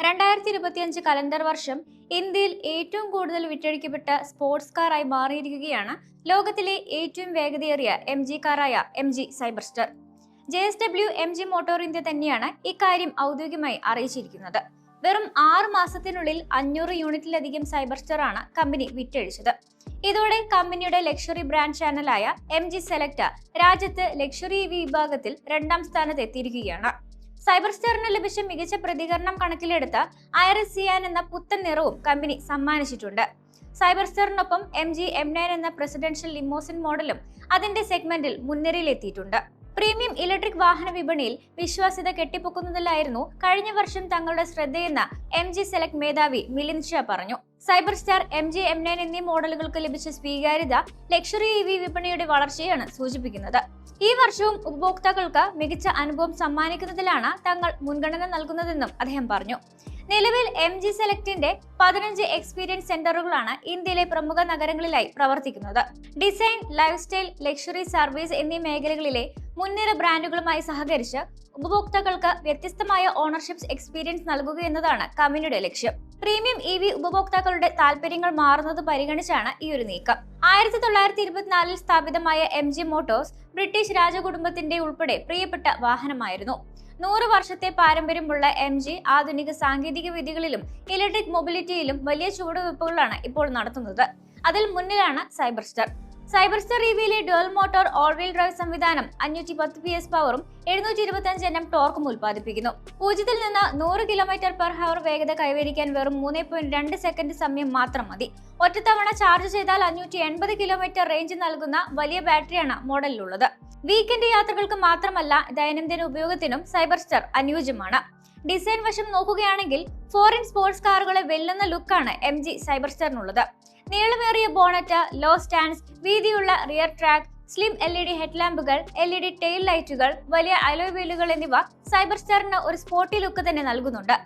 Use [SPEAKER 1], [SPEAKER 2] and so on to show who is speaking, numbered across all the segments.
[SPEAKER 1] 2025 calendar വർഷം ഇന്ത്യയിൽ ഏറ്റവും കൂടുതൽ വിറ്റഴിക്കപ്പെട്ട സ്പോർട്സ് കാറായി മാറിയിരിക്കുകയാണ് ലോകത്തിലെ ഏറ്റവും വേഗതയേറിയ MG കാറായ MG സൈബർസ്റ്റർ. JSW MG motor India തന്നെയാണ് ഇക്കാര്യം ഔദ്യോഗികമായി അറിയിച്ചിരിക്കുന്നത്. വെറും 6 മാസത്തിനുള്ളിൽ 500 യൂണിറ്റിലധികം സൈബർസ്റ്റർ ആണ് കമ്പനി വിറ്റഴിച്ചത്. ഇതോടെ കമ്പനിയുടെ ലക്ഷറി ബ്രാൻഡ് ചാനലായ MG സെലക്ട രാജ്യത്ത് ലക്ഷറി വിഭാഗത്തിൽ 2ാം സ്ഥാനത്ത് എത്തിയിരിക്കുകയാണ്. സൈബർസ്റ്ററിന് ലഭിച്ച മികച്ച പ്രതികരണം കണക്കിലെടുത്ത് ഐറിസ് സിയാൻ എന്ന പുത്തൻ നിറവും കമ്പനി സമ്മാനിച്ചിട്ടുണ്ട്. സൈബർസ്റ്ററിനൊപ്പം MG M9 എന്ന പ്രസിഡൻഷ്യൽ ലിമോസിൻ മോഡലും അതിന്റെ സെഗ്മെന്റിൽ മുൻനിരയിലെത്തിയിട്ടുണ്ട്. പ്രീമിയം ഇലക്ട്രിക് വാഹന വിപണിയിൽ വിശ്വാസ്യത കെട്ടിപ്പൊക്കുന്നതിലായിരുന്നു കഴിഞ്ഞ വർഷം തങ്ങളുടെ ശ്രദ്ധയെന്ന് MG സെലക്ട് മേധാവി മിലിന്ദ് ഷാ പറഞ്ഞു. സൈബർസ്റ്റാർ, MG M9 എന്നീ മോഡലുകൾക്ക് ലഭിച്ച സ്വീകാര്യത ലക്ഷറി EV വിപണിയുടെ വളർച്ചയാണ് സൂചിപ്പിക്കുന്നത്. ഈ വർഷവും ഉപഭോക്താക്കൾക്ക് മികച്ച അനുഭവം സമ്മാനിക്കുന്നതിലാണ് തങ്ങൾ മുൻഗണന നൽകുന്നതെന്നും അദ്ദേഹം പറഞ്ഞു. നിലവിൽ MG സെലക്ടിന്റെ 15 എക്സ്പീരിയൻസ് സെന്ററുകളാണ് ഇന്ത്യയിലെ പ്രമുഖ നഗരങ്ങളിലായി പ്രവർത്തിക്കുന്നത്. Design, life style, luxury, service എന്നീ മേഖലകളിലെ മുൻനിര ബ്രാൻഡുകളുമായി സഹകരിച്ച് ഉപഭോക്താക്കൾക്ക് വ്യത്യസ്തമായ ഓണർഷിപ്പ് എക്സ്പീരിയൻസ് നൽകുക എന്നതാണ് കമ്പനിയുടെ ലക്ഷ്യം. പ്രീമിയം EV ഉപഭോക്താക്കളുടെ താൽപര്യങ്ങൾ മാറുന്നത് പരിഗണിച്ചാണ് ഈ ഒരു നീക്കം. 1924 സ്ഥാപിതമായ MG മോട്ടോഴ്സ് ബ്രിട്ടീഷ് രാജകുടുംബത്തിന്റെ ഉൾപ്പെടെ പ്രിയപ്പെട്ട വാഹനമായിരുന്നു. 100 വർഷത്തെ പാരമ്പര്യമുള്ള MG ആധുനിക സാങ്കേതിക വിദ്യകളിലും ഇലക്ട്രിക് മൊബിലിറ്റിയിലും വലിയ ചുവടുവയ്പ്പുകളാണ് ഇപ്പോൾ നടത്തുന്നത്. അതിൽ മുന്നിലാണ് സൈബർസ്റ്റർ. സൈബർസ്റ്റർ EVയിലെ dual motor all wheel drive സംവിധാനം 510 PS പവറും 725 Nm ടോർക്കും ഉൽപ്പാദിപ്പിക്കുന്നു. 0 നിന്ന് 100 km/h വേഗത കൈവരിക്കാൻ വെറും 3.2 സെക്കൻഡ് സമയം മാത്രം മതി. ഒറ്റത്തവണ ചാർജ് ചെയ്താൽ 580 km റേഞ്ച് നൽകുന്ന വലിയ ബാറ്ററിയാണ് മോഡലിലുള്ളത്. വീക്കെൻഡ് യാത്രകൾക്ക് മാത്രമല്ല, ദൈനംദിന ഉപയോഗത്തിനും സൈബർസ്റ്റർ അനുയോജ്യമാണ്. ഡിസൈൻ വശം നോക്കുകയാണെങ്കിൽ ഫോറിൻ സ്പോർട്സ് കാറുകളെ വെല്ലുന്ന ലുക്കാണ് MG സൈബർസ്റ്ററിനുള്ളത്. നീളമേറിയ ബോണറ്റ്, ലോ സ്റ്റാൻഡ്സ്, വീതിയുള്ള റിയർ ട്രാക്ക്, സ്ലിം LED ഹെഡ്ലാമ്പുകൾ, LED ടെയിൽ ലൈറ്റുകൾ, വലിയ അലോയ് വീലുകൾ എന്നിവ സൈബർസ്റ്ററിന് ഒരു സ്പോർട്ടി ലുക്ക് തന്നെ നൽകുന്നുണ്ട്.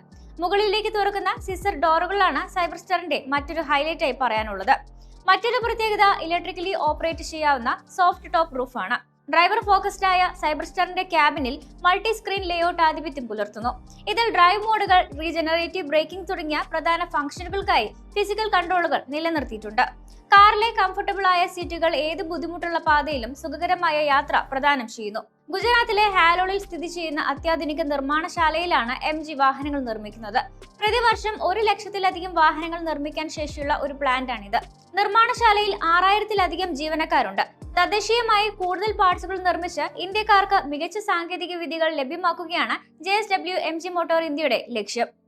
[SPEAKER 1] മുകളിലേക്ക് തുറക്കുന്ന സിസർ ഡോറുകളാണ് സൈബർസ്റ്ററിന്റെ മറ്റൊരു ഹൈലൈറ്റായി പറയാനുള്ളത്. മറ്റൊരു പ്രത്യേകത ഇലക്ട്രിക്കലി ഓപ്പറേറ്റ് ചെയ്യാവുന്ന സോഫ്റ്റ് ടോപ്പ് റൂഫാണ്. ഡ്രൈവർ ഫോക്കസ്ഡ് ആയ സൈബർസ്റ്ററിന്റെ ക്യാബിനിൽ മൾട്ടി സ്ക്രീൻ ലേഔട്ട് ആധിപത്യം പുലർത്തുന്നു. ഇതിൽ ഡ്രൈവ് മോഡുകൾ, റീജനറേറ്റീവ് ബ്രേക്കിംഗ് തുടങ്ങിയ പ്രധാന ഫംഗ്ഷനുകൾക്കായി ഫിസിക്കൽ കൺട്രോളുകൾ നിലനിർത്തിയിട്ടുണ്ട്. കാറിലെ കംഫർട്ടബിൾ ആയ സീറ്റുകൾ ഏത് ബുദ്ധിമുട്ടുള്ള പാതയിലും സുഖകരമായ യാത്ര പ്രദാനം ചെയ്യുന്നു. ഗുജറാത്തിലെ ഹാലോളിൽ സ്ഥിതി ചെയ്യുന്ന അത്യാധുനിക നിർമ്മാണശാലയിലാണ് MG വാഹനങ്ങൾ നിർമ്മിക്കുന്നത്. പ്രതിവർഷം 1 ലക്ഷത്തിലധികം വാഹനങ്ങൾ നിർമ്മിക്കാൻ ശേഷിയുള്ള ഒരു പ്ലാന്റാണിത്. നിർമ്മാണശാലയിൽ 6000-ത്തിലധികം ജീവനക്കാരുണ്ട്. തദ്ദേശീയമായി കൂടുതൽ പാർട്സുകൾ നിർമ്മിച്ച് ഇന്ത്യക്കാർക്ക് മികച്ച സാങ്കേതിക വിദ്യകൾ ലഭ്യമാക്കുകയാണ് JSW MG മോട്ടോർ ഇന്ത്യയുടെ ലക്ഷ്യം.